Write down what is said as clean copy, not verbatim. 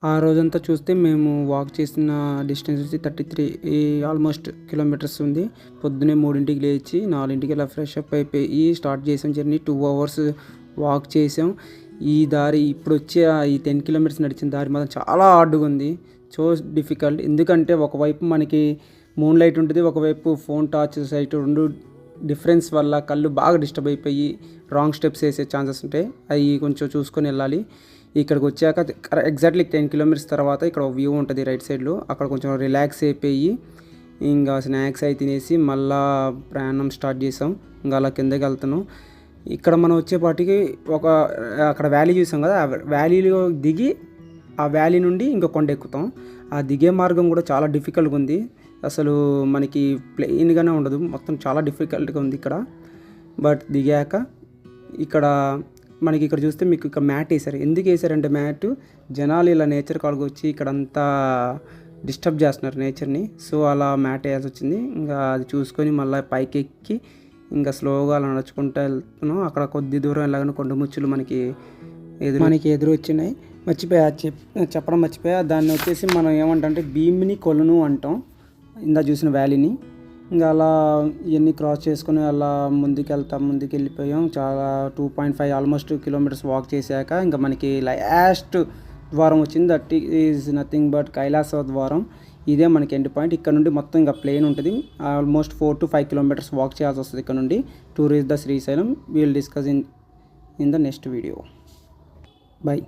ఆ రోజంతా చూస్తే మేము వాక్ చేసిన డిస్టెన్స్ వచ్చి 33 ఆల్మోస్ట్ కిలోమీటర్స్ ఉంది. పొద్దున్నే 3కి లేచి 4కి అలా ఫ్రెష్ అప్ అయిపోయి స్టార్ట్ చేసాం జర్నీ. 2 అవర్స్ వాక్ చేసాం. ఈ దారి ఇప్పుడొచ్చే ఈ 10 కిలోమీటర్స్ నడిచిన దారి మాత్రం చాలా హార్డ్‌గా ఉంది. So difficult. ఎందుకంటే ఒకవైపు మనకి మూన్ లైట్ ఉంటుంది. ఒకవైపు ఫోన్ టార్చ్ సైట్ 2 డిఫరెన్స్ వల్ల కళ్ళు బాగా డిస్టర్బ్ అయిపోయి రాంగ్ స్టెప్స్ వేసే ఛాన్సెస్ ఉంటాయి. అవి కొంచెం చూసుకొని వెళ్ళాలి. ఇక్కడికి వచ్చాక ఎగ్జాక్ట్లీ 10 కిలోమీటర్స్ తర్వాత ఇక్కడ వ్యూ ఉంటుంది రైట్ సైడ్లో. అక్కడ కొంచెం రిలాక్స్ అయిపోయి ఇంకా స్నాక్స్ అవి తినేసి మళ్ళా ప్రయాణం స్టార్ట్ చేసాం. ఇంకా అలా కిందకి వెళ్తున్నాం. ఇక్కడ మనం వచ్చేపాటికి అక్కడ వ్యాలీ చూసాం కదా, ఆ వ్యాలీలో దిగి ఆ వ్యాలీ నుండి ఇంకో కొండ ఎక్కుతాం. ఆ దిగే మార్గం కూడా చాలా డిఫికల్ట్గా ఉంది. అసలు మనకి ప్లెయిన్గానే ఉండదు, మొత్తం చాలా డిఫికల్ట్గా ఉంది ఇక్కడ. బట్ దిగాక ఇక్కడ చూస్తే మీకు ఇక్కడ మ్యాట్ వేసారు. ఎందుకు వేసారంటే మ్యాట్ జనాలు ఇలా నేచర్ కాడికి వచ్చి ఇక్కడంతా డిస్టర్బ్ చేస్తున్నారు నేచర్ని. సో అలా మ్యాట్ వేయాల్సి వచ్చింది. ఇంకా అది చూసుకొని మళ్ళీ పైకి ఎక్కి ఇంకా స్లోగా అలా నడుచుకుంటూ వెళ్తున్నాం. అక్కడ కొద్ది దూరం వెళ్ళగానే కొండ ముచ్చులు మనకి ఎదురు వచ్చినాయి. చెప్పడం మర్చిపోయా. దాన్ని వచ్చేసి మనం ఏమంటాం భీమిని కొలను అంటాం, ఇందా చూసిన వ్యాలీని. ఇంకా అలా ఇవన్నీ క్రాస్ చేసుకుని అలా ముందుకు వెళ్ళిపోయాం. చాలా 2.5 ఆల్మోస్ట్ కిలోమీటర్స్ వాక్ చేశాక ఇంకా మనకి లాస్ట్ ద్వారం వచ్చింది. That is nothing but Kailasa ద్వారం. ఇదే మనకి ఎండ్ పాయింట్. ఇక్కడ నుండి మొత్తం ఇంకా ప్లేన్ ఉంటుంది. ఆల్మోస్ట్ 4 to 5 కిలోమీటర్స్ వాక్ చేయాల్సి వస్తుంది ఇక్కడ నుండి to reach the Srisailam. Will discuss in the next video. By.